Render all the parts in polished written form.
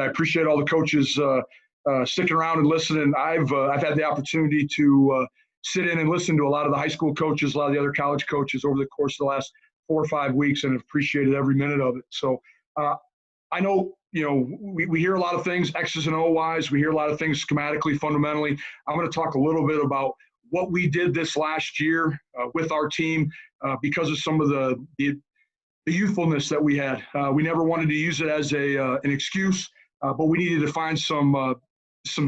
I appreciate all the coaches sticking around and listening. I've had the opportunity to sit in and listen to a lot of the high school coaches, a lot of the other college coaches over the course of the last 4 or 5 weeks, and have appreciated every minute of it. So I know, we hear a lot of things X's and O wise. We hear a lot of things schematically, fundamentally. I'm going to talk a little bit about what we did this last year with our team because of some of the youthfulness that we had. We never wanted to use it as an excuse, but we needed to find some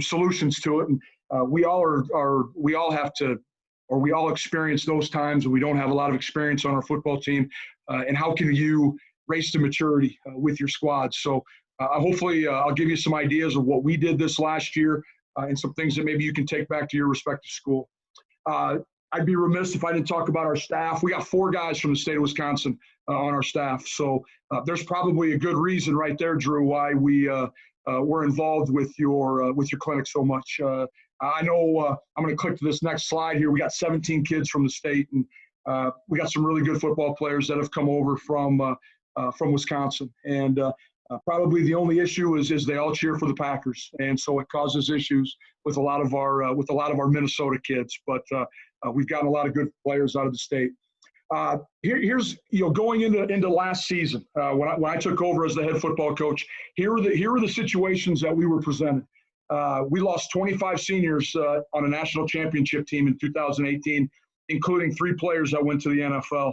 solutions to it. And we all experience those times when we don't have a lot of experience on our football team. And how can you race to maturity with your squad? So hopefully I'll give you some ideas of what we did this last year and some things that maybe you can take back to your respective school. I'd be remiss if I didn't talk about our staff. We got 4 guys from the state of Wisconsin on our staff. So there's probably a good reason right there, Drew, why we're involved with your clinic so much. I know I'm going to click to this next slide here. We got 17 kids from the state, and we got some really good football players that have come over from Wisconsin. And probably the only issue is they all cheer for the Packers, and so it causes issues with a lot of our Minnesota kids. But we've gotten a lot of good players out of the state. Here's going into last season when I took over as the head football coach. Here are the situations that we were presented. We lost 25 seniors on a national championship team in 2018, including 3 players that went to the NFL.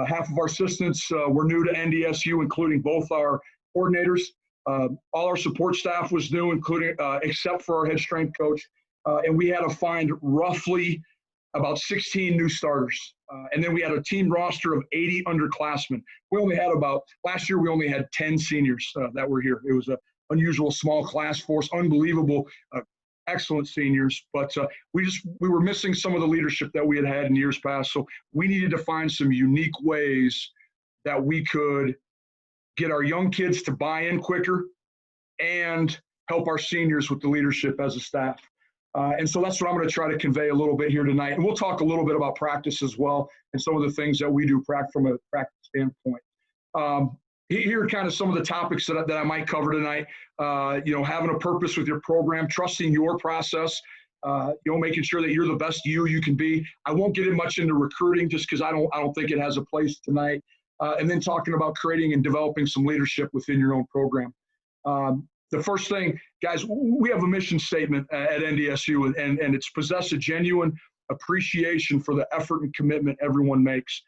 Half of our assistants were new to NDSU, including both our coordinators. All our support staff was new, including except for our head strength coach. And we had to find roughly about 16 new starters. And then we had a team roster of 80 underclassmen. Last year we only had 10 seniors that were here. It was an unusual small class for us, unbelievable, excellent seniors. But we were missing some of the leadership that we had in years past. So we needed to find some unique ways that we could get our young kids to buy in quicker and help our seniors with the leadership as a staff. And so that's what I'm going to try to convey a little bit here tonight. And we'll talk a little bit about practice as well and some of the things that we do from a practice standpoint. Here are kind of some of the topics that I might cover tonight. Having a purpose with your program, trusting your process, making sure that you're the best you can be. I won't get in much into recruiting just because I don't think it has a place tonight. And then talking about creating and developing some leadership within your own program. The first thing, guys, we have a mission statement at NDSU, and it's possess a genuine appreciation for the effort and commitment everyone makes.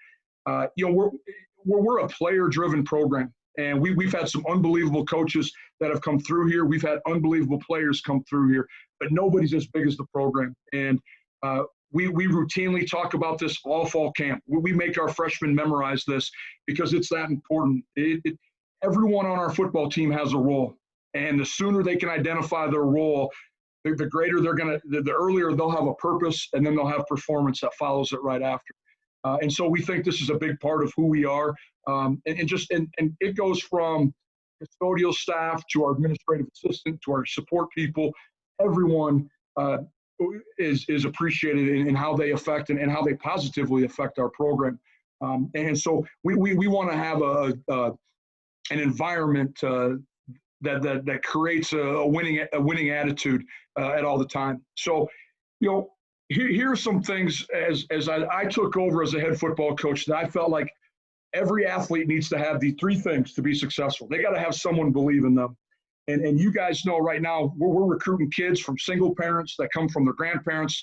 We're a player-driven program, and we've had some unbelievable coaches that have come through here. We've had unbelievable players come through here, but nobody's as big as the program. And we routinely talk about this all fall camp. We make our freshmen memorize this because it's that important. Everyone on our football team has a role. And the sooner they can identify their role, the greater the earlier they'll have a purpose, and then they'll have performance that follows it right after. And so we think this is a big part of who we are. And it goes from custodial staff to our administrative assistant to our support people. Everyone is appreciated in how they affect and how they positively affect our program. And so we want to have an environment that creates a winning attitude at all the time. So, here are some things as I took over as a head football coach that I felt like every athlete needs to have the 3 things to be successful. They got to have someone believe in them. And you guys know right now we're recruiting kids from single parents that come from their grandparents,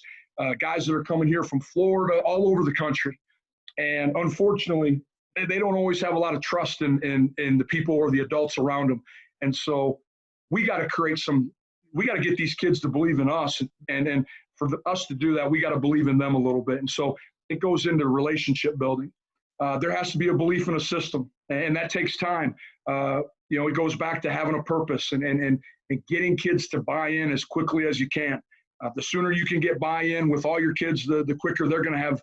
guys that are coming here from Florida, all over the country. And unfortunately, they don't always have a lot of trust in the people or the adults around them. And so we got to get these kids to believe in us. And for us to do that, we got to believe in them a little bit. And so it goes into relationship building. There has to be a belief in a system, and that takes time. It goes back to having a purpose and getting kids to buy in as quickly as you can. The sooner you can get buy-in with all your kids, the quicker they're going to have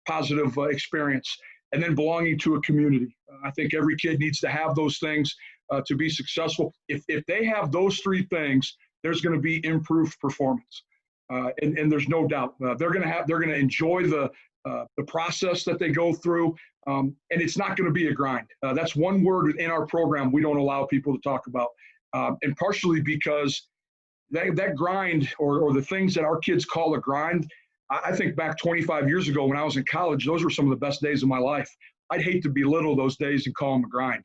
positive experience. And then belonging to a community. I think every kid needs to have those things to be successful. If they have those 3 things, there's going to be improved performance. And there's no doubt they're going to enjoy the process that they go through, and it's not going to be a grind. That's one word in our program we don't allow people to talk about. and partially because that grind or the things that our kids call a grind, I think back 25 years ago when I was in college, those were some of the best days of my life. I'd hate to belittle those days and call them a grind.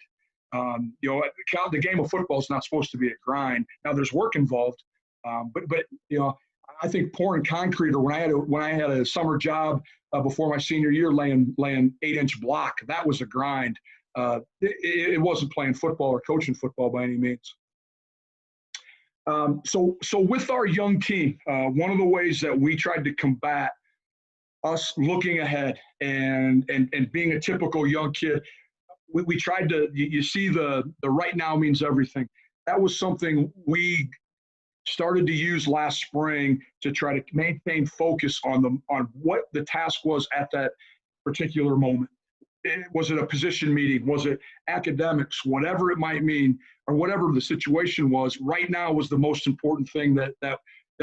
The game of football is not supposed to be a grind. Now there's work involved, but I think pouring concrete, or when I had a summer job before my senior year, laying 8-inch block, that was a grind. It wasn't playing football or coaching football by any means. So with our young team, one of the ways that we tried to combat us looking ahead and being a typical young kid, we tried to, you see the right now means everything. That was something we started to use last spring to try to maintain focus on what the task was at that particular moment. Was it a position meeting? Was it academics? Whatever it might mean, or whatever the situation was, right now was the most important thing that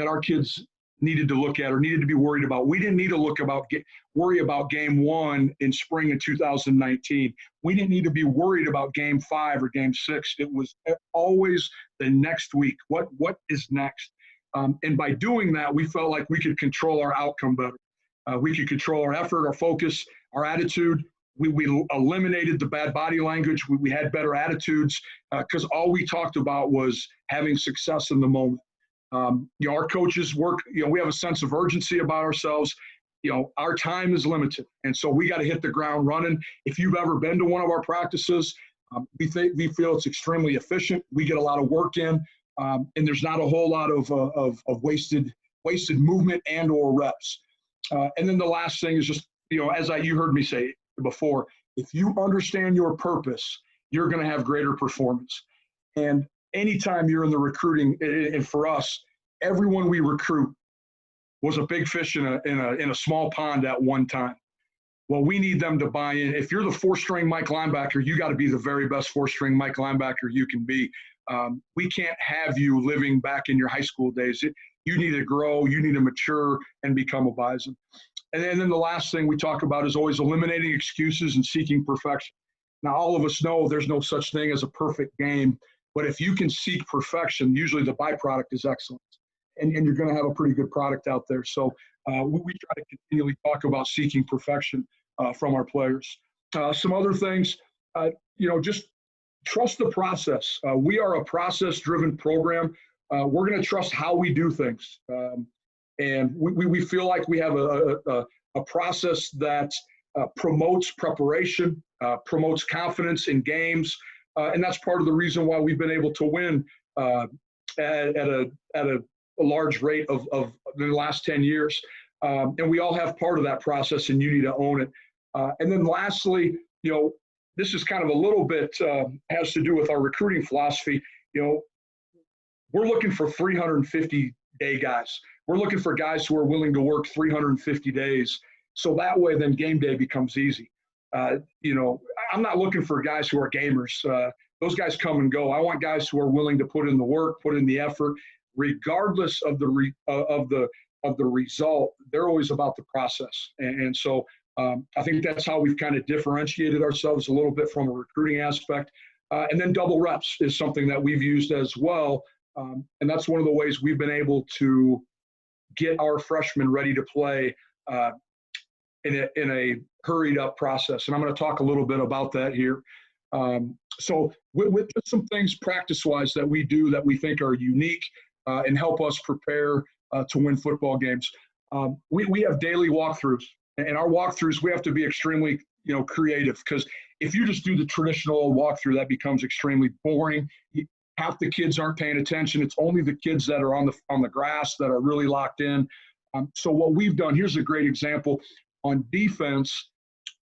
our kids needed to look at or needed to be worried about. We didn't need to worry about game 1 in spring of 2019. We didn't need to be worried about game 5 or game 6. It was always the next week. What is next? And by doing that, we felt like we could control our outcome better. We could control our effort, our focus, our attitude. We eliminated the bad body language. We had better attitudes because all we talked about was having success in the moment. Our coaches work, we have a sense of urgency about ourselves. Our time is limited. And so we got to hit the ground running. If you've ever been to one of our practices, we feel it's extremely efficient. We get a lot of work in, and there's not a whole lot of wasted movement and or reps. And then the last thing is just, as you heard me say before, if you understand your purpose, you're going to have greater performance. And anytime you're in the recruiting, and for us, everyone we recruit was a big fish in a small pond at one time. Well, we need them to buy in. If you're the 4-string Mike linebacker, you got to be the very best 4-string Mike linebacker you can be. We can't have you living back in your high school days. You need to grow, you need to mature and become a bison. And then the last thing we talk about is always eliminating excuses and seeking perfection. Now, all of us know there's no such thing as a perfect game, but if you can seek perfection, usually the byproduct is excellence, and you're going to have a pretty good product out there. So we try to continually talk about seeking perfection from our players. Some other things, just trust the process. We are a process-driven program. We're going to trust how we do things. And we feel like we have a process that promotes preparation, promotes confidence in games, and that's part of the reason why we've been able to win at a large rate of the last 10 years. And we all have part of that process, and you need to own it. And then lastly, this is kind of a little bit has to do with our recruiting philosophy. We're looking for 350-day guys. We're looking for guys who are willing to work 350 days. So that way, then game day becomes easy. I'm not looking for guys who are gamers. Those guys come and go. I want guys who are willing to put in the work, put in the effort, regardless of the result. They're always about the process. And so I think that's how we've kind of differentiated ourselves a little bit from a recruiting aspect. And then double reps is something that we've used as well. And that's one of the ways we've been able to get our freshmen ready to play in a hurried up process. And I'm going to talk a little bit about that here. So with some things practice-wise that we do that we think are unique and help us prepare to win football games. We have daily walkthroughs. And our walkthroughs, we have to be extremely creative, because if you just do the traditional walkthrough, that becomes extremely boring. Half the kids aren't paying attention. It's only the kids that are on the grass that are really locked in. So what we've done, here's a great example. On defense,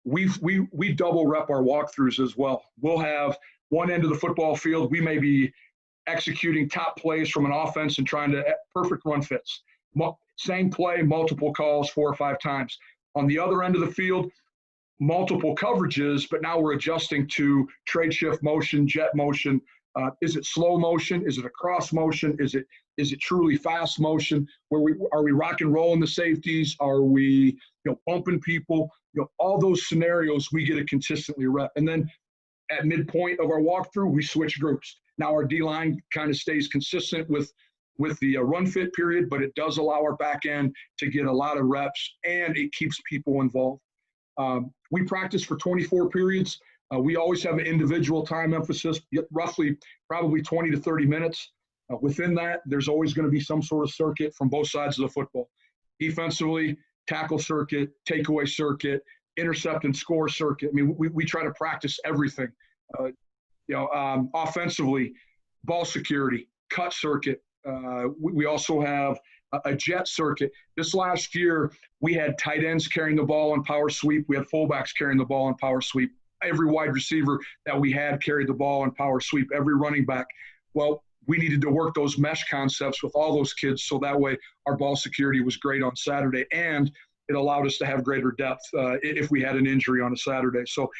we double rep our walkthroughs as well. We'll have one end of the football field. We may be executing top plays from an offense and trying to perfect run fits. Same play, multiple calls 4 or 5 times. On the other end of the field, multiple coverages, but now we're adjusting to trade shift motion, jet motion. Is it slow motion? Is it a cross motion? Is it truly fast motion? Are we rock and rolling the safeties? Are we bumping people? All those scenarios we get to consistently rep. And then at midpoint of our walkthrough, we switch groups. Now our D-line kind of stays consistent with the run fit period, but it does allow our back end to get a lot of reps, and it keeps people involved. We practice for 24 periods. We always have an individual time emphasis, roughly probably 20 to 30 minutes. Within that, there's always going to be some sort of circuit from both sides of the football. Defensively, tackle circuit, takeaway circuit, intercept and score circuit. I mean, we try to practice everything. Offensively, ball security, cut circuit. We also have a jet circuit. This last year, we had tight ends carrying the ball on power sweep. We had fullbacks carrying the ball on power sweep. Every wide receiver that we had carried the ball on power sweep, every running back. Well, we needed to work those mesh concepts with all those kids, so that way our ball security was great on Saturday, and it allowed us to have greater depth if we had an injury on a Saturday. So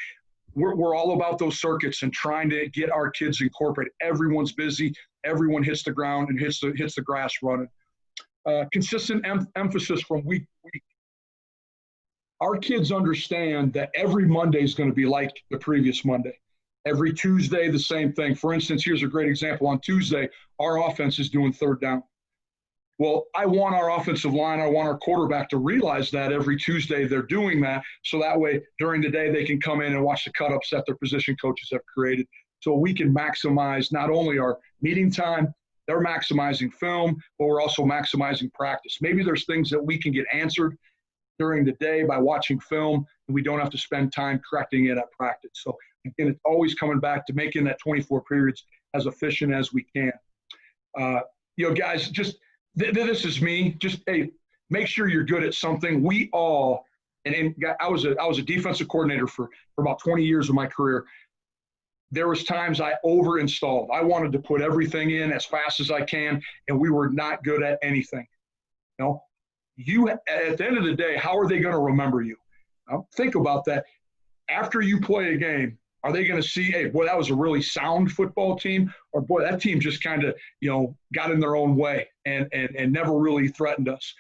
we're all about those circuits and trying to get our kids incorporated. Everyone's busy. Everyone hits the ground and hits the grass running. Consistent emphasis from week to week. Our kids understand that every Monday is going to be like the previous Monday. Every Tuesday, the same thing. For instance, here's a great example. On Tuesday, our offense is doing third down. Well, I want our offensive line, I want our quarterback to realize that every Tuesday they're doing that, so that way during the day they can come in and watch the cut-ups that their position coaches have created, so we can maximize not only our meeting time, they're maximizing film, but we're also maximizing practice. Maybe there's things that we can get answered during the day by watching film, and we don't have to spend time correcting it at practice. So again, it's always coming back to making that 24 periods as efficient as we can. Guys, just this is me. Just make sure you're good at something. We all, and I was a defensive coordinator for about 20 years of my career. There was times I over-installed. I wanted to put everything in as fast as I can, and we were not good at anything. You at the end of the day, how are they going to remember you? Think about that. After you play a game, are they going to see, hey, boy, that was a really sound football team, or boy, that team just kind of, got in their own way and never really threatened us?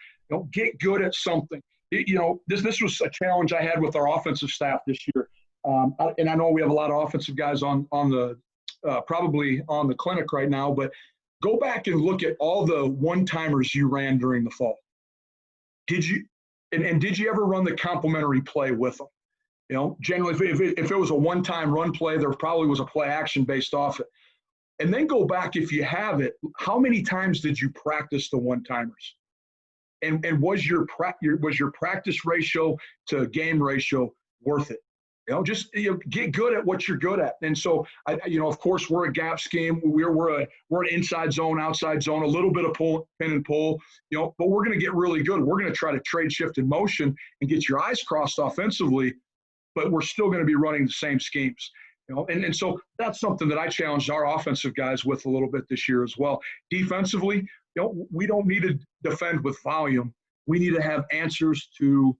Get good at something. This was a challenge I had with our offensive staff this year. And I know we have a lot of offensive guys on the probably on the clinic right now, but go back and look at all the one-timers you ran during the fall. Did you ever run the complementary play with them? Generally, if it was a one-time run play, there probably was a play action based off it. And then go back, if you have it, how many times did you practice the one-timers? And was your practice ratio to game ratio worth it? Get good at what you're good at. And so, of course, we're a gap scheme. We're an inside zone, outside zone, a little bit of pin and pull, but we're going to get really good. We're going to try to trade shift in motion and get your eyes crossed offensively, but we're still going to be running the same schemes. And so that's something that I challenged our offensive guys with a little bit this year as well. Defensively, we don't need to defend with volume. We need to have answers to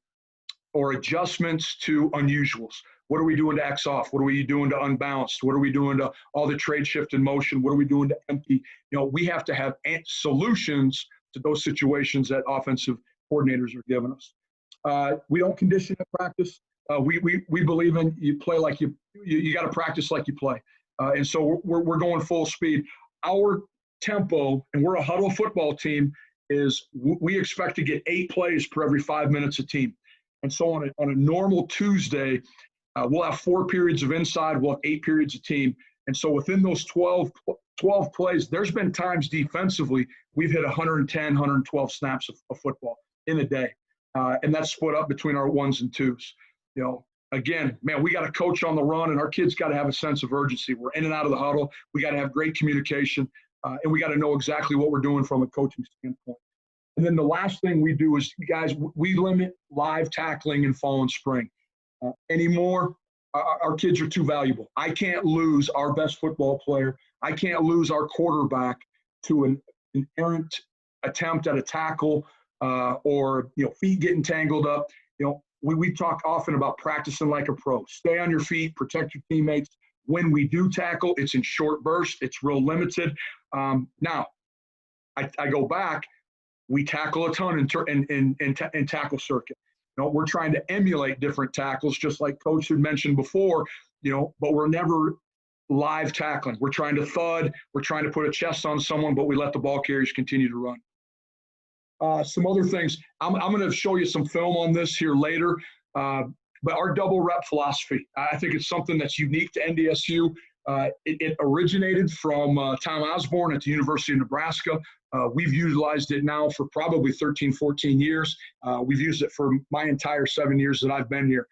or adjustments to unusuals. What are we doing to X off? What are we doing to unbalanced? What are we doing to all the trade shift in motion? What are we doing to empty? We have to have solutions to those situations that offensive coordinators are giving us. We don't condition at practice. We believe in you play like you got to practice like you play. And so we're going full speed. Our tempo, and we're a huddle football team, is we expect to get 8 plays per every 5 minutes a team. And so on a normal Tuesday, we'll have 4 periods of inside, we'll have 8 periods of team. And so within those 12 plays, there's been times defensively we've hit 110, 112 snaps of football in a day. And that's split up between our 1s and 2s. Again, man, we got to coach on the run, and our kids got to have a sense of urgency. We're in and out of the huddle. We got to have great communication, and we got to know exactly what we're doing from a coaching standpoint. And then the last thing we do is, guys, we limit live tackling in fall and spring. Anymore, our kids are too valuable. I can't lose our best football player. I can't lose our quarterback to an errant attempt at a tackle or feet getting tangled up. We talk often about practicing like a pro. Stay on your feet, protect your teammates. When we do tackle, it's in short bursts. It's real limited. Now, I go back. We tackle a ton in tackle circuit. We're trying to emulate different tackles, just like Coach had mentioned before. But we're never live tackling. We're trying to thud. We're trying to put a chest on someone, but we let the ball carriers continue to run. Some other things. I'm going to show you some film on this here later. But our double rep philosophy, I think it's something that's unique to NDSU. It originated from Tom Osborne at the University of Nebraska. We've utilized it now for probably 13, 14 years. We've used it for my entire 7 years that I've been here.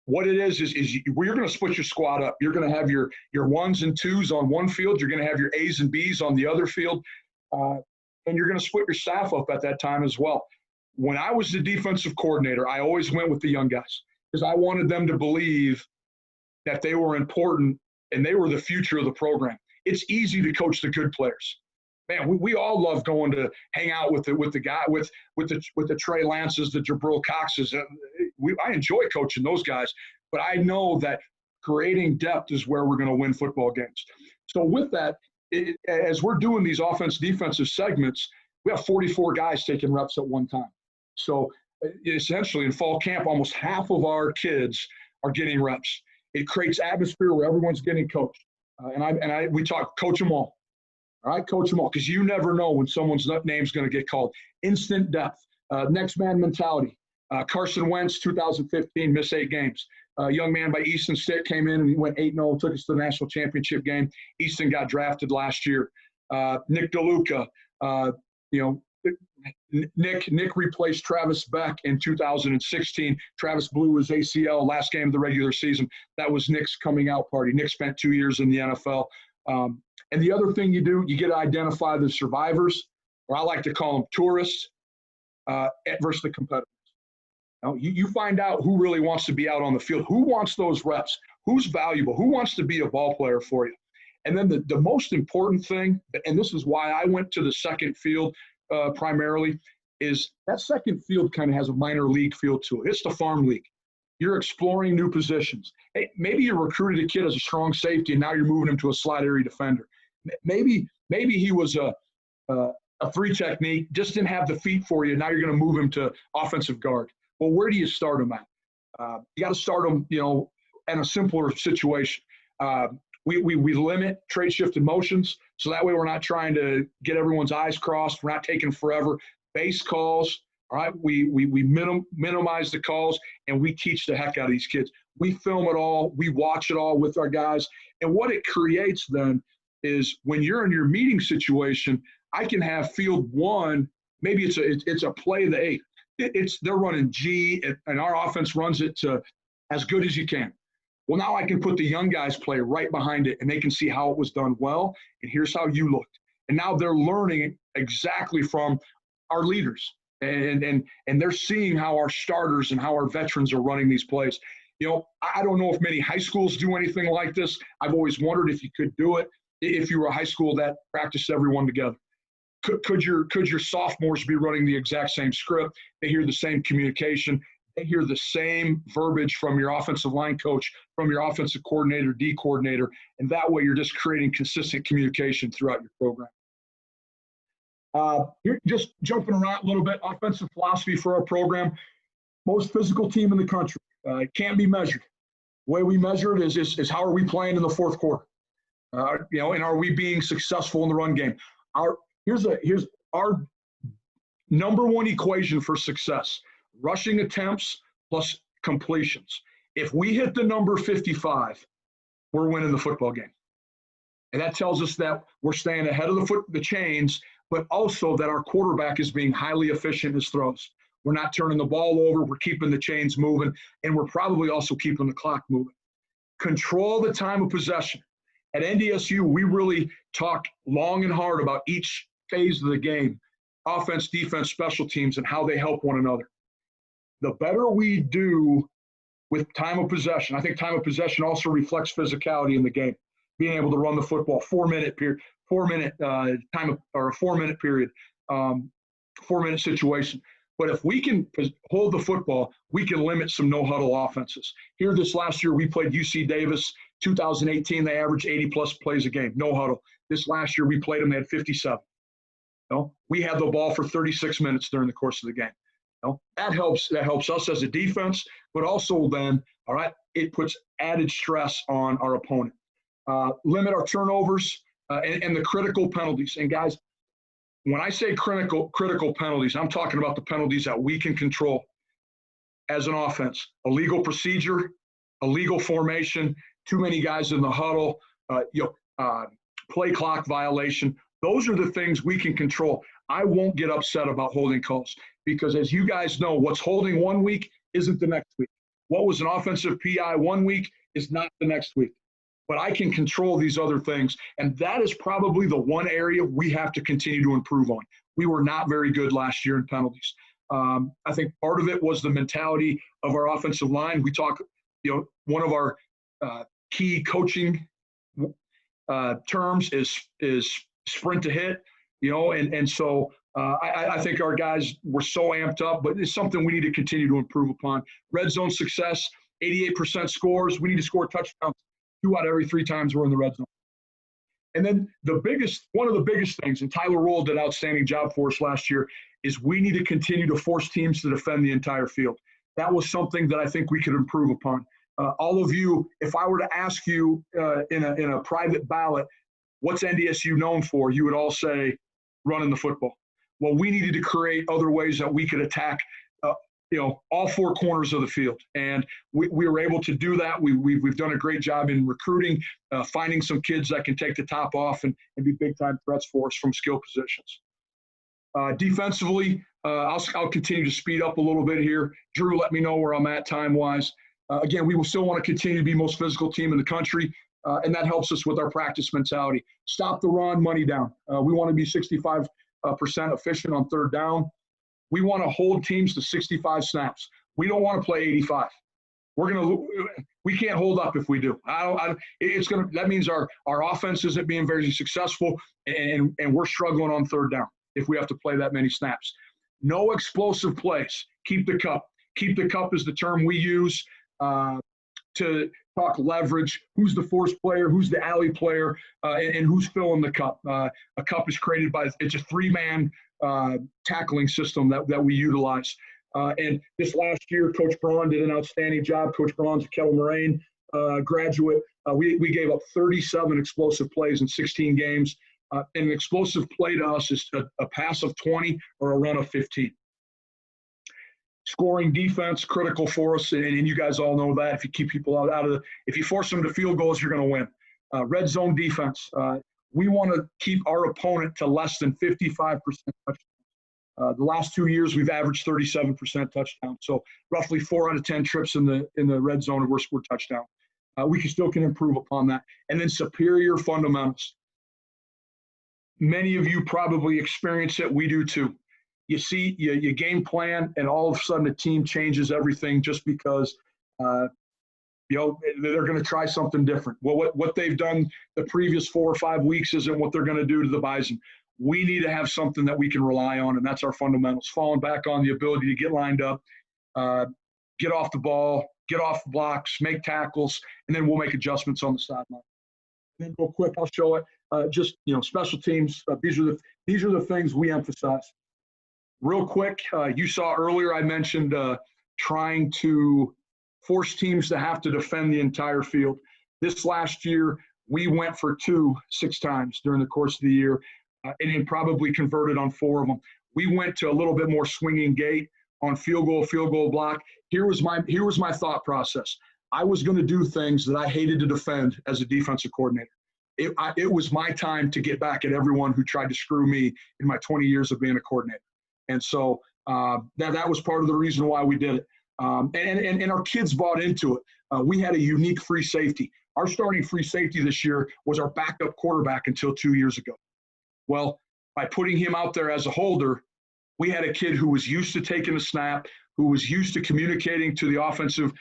What it is you're going to split your squad up. You're going to have your ones and twos on one field. You're going to have your A's and B's on the other field. And you're going to split your staff up at that time as well. When I was the defensive coordinator, I always went with the young guys because I wanted them to believe that they were important and they were the future of the program. It's easy to coach the good players. Man, we all love going to hang out with the guy with the Trey Lances, the Jabril Coxes. I enjoy coaching those guys, but I know that creating depth is where we're going to win football games. So with that, as we're doing these offense-defensive segments, we have 44 guys taking reps at one time. So essentially in fall camp, almost half of our kids are getting reps. It creates atmosphere where everyone's getting coached. We talk, coach them all. All right, coach them all, because you never know when someone's name's going to get called. Instant depth, next man mentality. Carson Wentz, 2015, missed 8 games. A young man by Easton Stitt came in and he went 8-0, took us to the national championship game. Easton got drafted last year. Nick DeLuca, Nick replaced Travis Beck in 2016. Travis blew his ACL last game of the regular season. That was Nick's coming out party. Nick spent 2 years in the NFL. And the other thing you do, you get to identify the survivors, or I like to call them tourists, versus the competitors. Now, you find out who really wants to be out on the field, who wants those reps, who's valuable, who wants to be a ball player for you. And then the most important thing, and this is why I went to the second field primarily, is that second field kind of has a minor league feel to it. It's the farm league. You're exploring new positions. Hey, maybe you recruited a kid as a strong safety, and now you're moving him to a slot area defender. Maybe he was a 3 technique, just didn't have the feet for you. Now you're going to move him to offensive guard. Well, where do you start him at? You got to start him, in a simpler situation. We limit trade shifted motions, so that way we're not trying to get everyone's eyes crossed. We're not taking forever. Base calls, all right? We minimize the calls, and we teach the heck out of these kids. We film it all. We watch it all with our guys. And what it creates then is when you're in your meeting situation, I can have field 1, maybe it's a play of the 8. They're running G, and our offense runs it to as good as you can. Well, now I can put the young guys play right behind it, and they can see how it was done well, and here's how you looked. And now they're learning exactly from our leaders, and they're seeing how our starters and how our veterans are running these plays. I don't know if many high schools do anything like this. I've always wondered if you could do it, if you were a high school that practiced everyone together. Could your sophomores be running the exact same script? They hear the same communication. They hear the same verbiage from your offensive line coach, from your offensive coordinator, D coordinator, and that way you're just creating consistent communication throughout your program. You're just jumping around a little bit. Offensive philosophy for our program: most physical team in the country. It can't be measured. The way we measure it is how are we playing in the fourth quarter? And are we being successful in the run game? Here's our number 1 equation for success: rushing attempts plus completions. If we hit the number 55, we're winning the football game. And that tells us that we're staying ahead of the chains, but also that our quarterback is being highly efficient in his throws. We're not turning the ball over, we're keeping the chains moving, and we're probably also keeping the clock moving. Control the time of possession. At NDSU, we really talk long and hard about each phase of the game: offense, defense, special teams, and how they help one another. The better we do with time of possession, I think time of possession also reflects physicality in the game. Being able to run the football, 4-minute period, 4-minute time, or a 4-minute period, 4-minute situation. But if we can hold the football, we can limit some no-huddle offenses. Here this last year, we played UC Davis. 2018, they averaged 80-plus plays a game, no huddle. This last year, we played them, they had 57. We had the ball for 36 minutes during the course of the game. That helps us as a defense, but also then, all right, it puts added stress on our opponent. limit our turnovers, and the critical penalties. And guys, when I say critical penalties, I'm talking about the penalties that we can control as an offense. Illegal procedure, illegal formation, too many guys in the huddle, play clock violation. Those are the things we can control. I won't get upset about holding calls because, as you guys know, what's holding one week isn't the next week. What was an offensive PI one week is not the next week. But I can control these other things, and that is probably the one area we have to continue to improve on. We were not very good last year in penalties. I think part of it was the mentality of our offensive line. We talk, one of our key coaching terms is sprint to hit, and so I think our guys were so amped up, but it's something we need to continue to improve upon. Red zone success, 88% scores. We need to score touchdowns 2 out of every 3 times we're in the red zone. And then one of the biggest things, and Tyler Roll did an outstanding job for us last year, is we need to continue to force teams to defend the entire field. That was something that I think we could improve upon. All of you, if I were to ask you in a private ballot, what's NDSU known for, you would all say running the football. Well, we needed to create other ways that we could attack all 4 corners of the field. And we were able to do that. We've done a great job in recruiting, finding some kids that can take the top off and be big-time threats for us from skill positions. Defensively, I'll continue to speed up a little bit here. Drew, let me know where I'm at time-wise. Again, we will still want to continue to be the most physical team in the country, and that helps us with our practice mentality. Stop the run, money down. We want to be 65% efficient on third down. We want to hold teams to 65 snaps. We don't want to play 85. We can't hold up if we do. That means our offense isn't being very successful, and we're struggling on third down if we have to play that many snaps. No explosive plays. Keep the cup. Keep the cup is the term we use to talk leverage. Who's the force player? Who's the alley player? And who's filling the cup? A cup is created it's a 3-man tackling system that we utilize. And this last year, Coach Braun did an outstanding job. Coach Braun's a Kettle Moraine graduate. We gave up 37 explosive plays in 16 games. And an explosive play to us is a pass of 20 or a run of 15. Scoring defense, critical for us, and you guys all know that. If you keep people if you force them to field goals, you're going to win. Red zone defense. We want to keep our opponent to less than 55% touchdowns. The last 2 years, we've averaged 37% touchdown. So roughly 4 out of 10 trips in the red zone, we're touchdown. We still can improve upon that. And then superior fundamentals. Many of you probably experience it. We do too. You see, you game plan, and all of a sudden the team changes everything just because they're going to try something different. Well, what they've done the previous 4 or 5 weeks isn't what they're going to do to the Bison. We need to have something that we can rely on, and that's our fundamentals. Falling back on the ability to get lined up, get off the ball, get off blocks, make tackles, and then we'll make adjustments on the sideline. And then real quick, I'll show it. Special teams. These are the things we emphasize. Real quick, you saw earlier I mentioned trying to force teams to have to defend the entire field. This last year, we went for 2 6 times during the course of the year, and probably converted on 4 of them. We went to a little bit more swinging gate on field goal block. Here was my thought process. I was going to do things that I hated to defend as a defensive coordinator. It was my time to get back at everyone who tried to screw me in my 20 years of being a coordinator. And so that was part of the reason why we did it. And our kids bought into it. We had a unique free safety. Our starting free safety this year was our backup quarterback until 2 years ago. Well, by putting him out there as a holder, we had a kid who was used to taking a snap, who was used to communicating to the offensive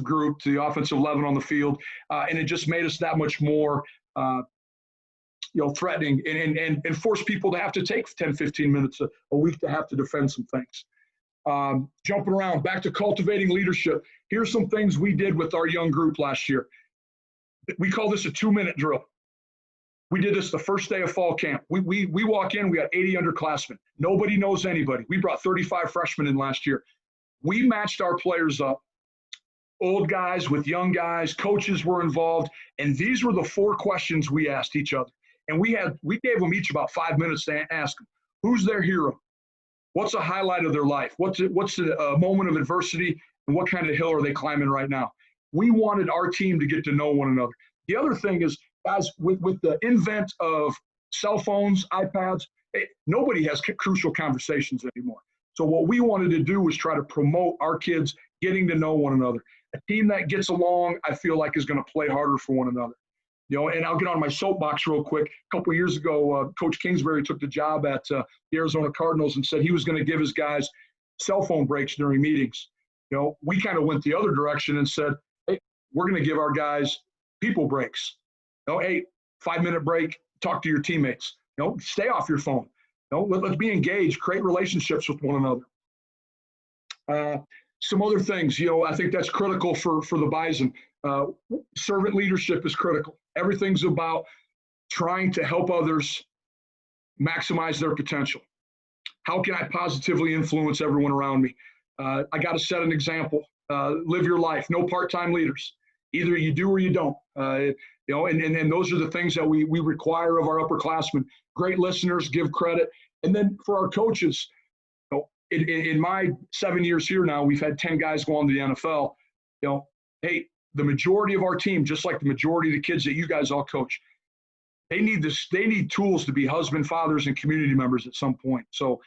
group, to the offensive 11 on the field, and it just made us that much more threatening and force people to have to take 10, 15 minutes a week to have to defend some things. Jumping around, back to cultivating leadership. Here's some things we did with our young group last year. We call this a 2-minute drill. We did this the first day of fall camp. We walk in, we got 80 underclassmen. Nobody knows anybody. We brought 35 freshmen in last year. We matched our players up old guys with young guys, coaches were involved, and these were the 4 questions we asked each other. And we gave them each about 5 minutes to ask them, who's their hero? What's a highlight of their life? What's a moment of adversity, and what kind of hill are they climbing right now? We wanted our team to get to know one another. The other thing is, guys, with the invent of cell phones, iPads, nobody has crucial conversations anymore. So what we wanted to do was try to promote our kids getting to know one another. A team that gets along, I feel like, is going to play harder for one another. And I'll get on my soapbox real quick. A couple of years ago, Coach Kingsbury took the job at the Arizona Cardinals and said he was going to give his guys cell phone breaks during meetings. We kind of went the other direction and said, hey, we're going to give our guys people breaks. Hey, 5-minute break, talk to your teammates. Stay off your phone. Let's be engaged, create relationships with one another. Some other things, I think that's critical for the Bison. Servant leadership is critical. Everything's about trying to help others maximize their potential. How can I positively influence everyone around me? I got to set an example. Live your life. No part-time leaders. Either you do or you don't. And those are the things that we require of our upperclassmen. Great listeners, give credit. And then for our coaches, in my 7 years here now, we've had 10 guys go on to the NFL. Hey, the majority of our team, just like the majority of the kids that you guys all coach, they need tools to be husband, fathers, and community members at some point. So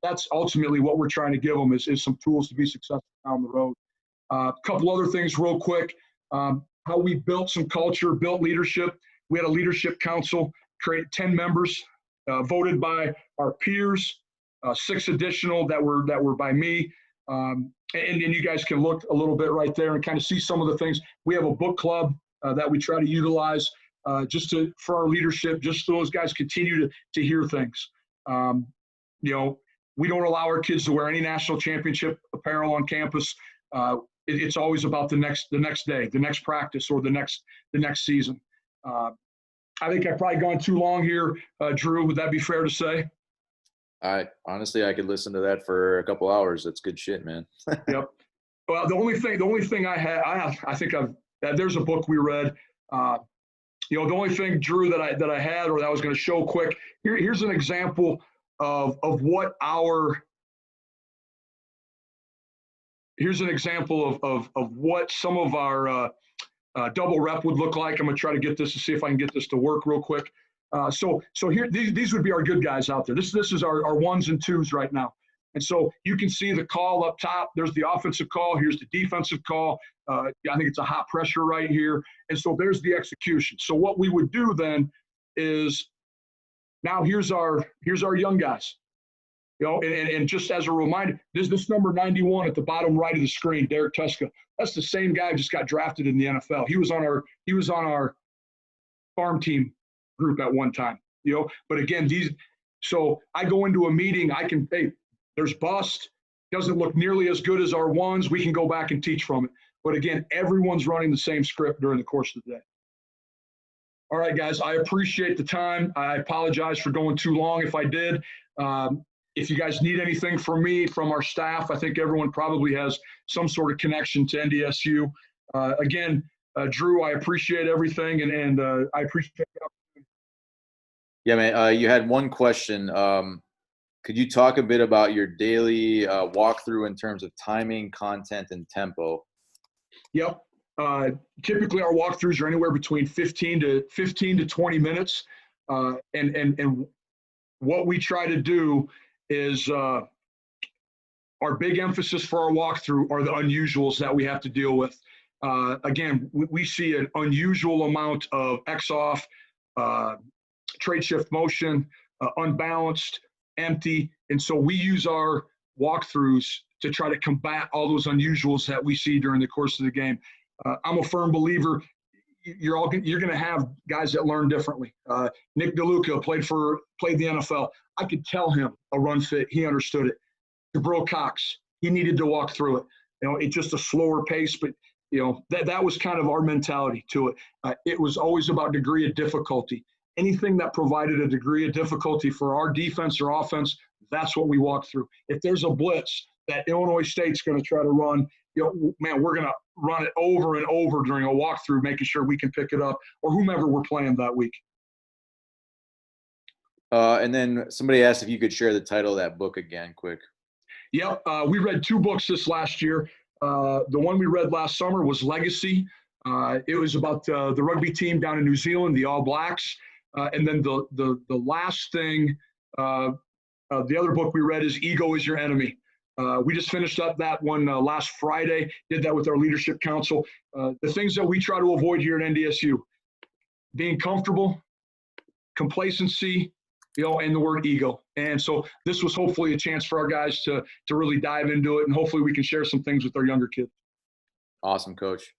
that's ultimately what we're trying to give them is some tools to be successful down the road. A couple other things real quick. How we built some culture, built leadership. We had a leadership council, created 10 members, voted by our peers, 6 additional that were by me. And you guys can look a little bit right there and kind of see some of the things. We have a book club that we try to utilize for our leadership, just so those guys continue to hear things. We don't allow our kids to wear any national championship apparel on campus. It's always about the next day, the next practice, or the next season. I think I've probably gone too long here, Drew. Would that be fair to say? Honestly, I could listen to that for a couple hours. That's good shit, man. Yep. Well, the only thing I think there's a book we read. The only thing, Drew, that I had, or that I was going to show quick. Here's an example of what what some of our double rep would look like. I'm going to try to get this to see if I can get this to work real quick. So here, these would be our good guys out there. This is our 1s and 2s right now. And so you can see the call up top. There's the offensive call. Here's the defensive call. I think it's a hot pressure right here. And so there's the execution. So what we would do then is, now here's our young guys. And just as a reminder, this number 91 at the bottom right of the screen, Derek Tuska. That's the same guy who just got drafted in the NFL. He was on our farm team group at one time. But again, so I go into a meeting, there's bust, doesn't look nearly as good as our 1s. We can go back and teach from it. But again, everyone's running the same script during the course of the day. All right, guys, I appreciate the time. I apologize for going too long if I did. If you guys need anything from me, from our staff, I think everyone probably has some sort of connection to NDSU. Again, Drew, I appreciate everything, and I appreciate the opportunity. Yeah, man, you had one question. Could you talk a bit about your daily walkthrough in terms of timing, content, and tempo? Yep. Typically, our walkthroughs are anywhere between 15 to 20 minutes. And what we try to do is our big emphasis for our walkthrough are the unusuals that we have to deal with. Again, we see an unusual amount of X-off, trade shift motion, unbalanced, empty. And so we use our walkthroughs to try to combat all those unusuals that we see during the course of the game. I'm a firm believer you're going to have guys that learn differently. Nick DeLuca played the NFL. I could tell him a run fit. He understood it. Jabril Cox, he needed to walk through it. It's just a slower pace, but that was kind of our mentality to it. It was always about degree of difficulty. Anything that provided a degree of difficulty for our defense or offense, that's what we walk through. If there's a blitz that Illinois State's going to try to run, man, we're going to run it over and over during a walkthrough, making sure we can pick it up, or whomever we're playing that week. And then somebody asked if you could share the title of that book again, quick. Yep. We read 2 books this last year. The one we read last summer was Legacy. It was about the rugby team down in New Zealand, the All Blacks. And then the last thing, the other book we read is Ego is Your Enemy. We just finished up that one last Friday, did that with our leadership council. The things that we try to avoid here at NDSU: being comfortable, complacency, and the word ego. And so this was hopefully a chance for our guys to really dive into it, and hopefully we can share some things with our younger kids. Awesome, Coach.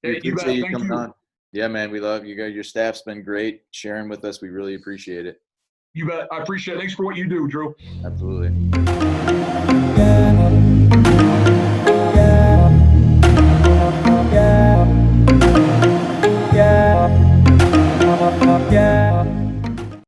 Hey, you bet. Thank you. On. Yeah, man, we love you guys. Your staff's been great sharing with us. We really appreciate it. You bet. I appreciate it. Thanks for what you do, Drew. Absolutely.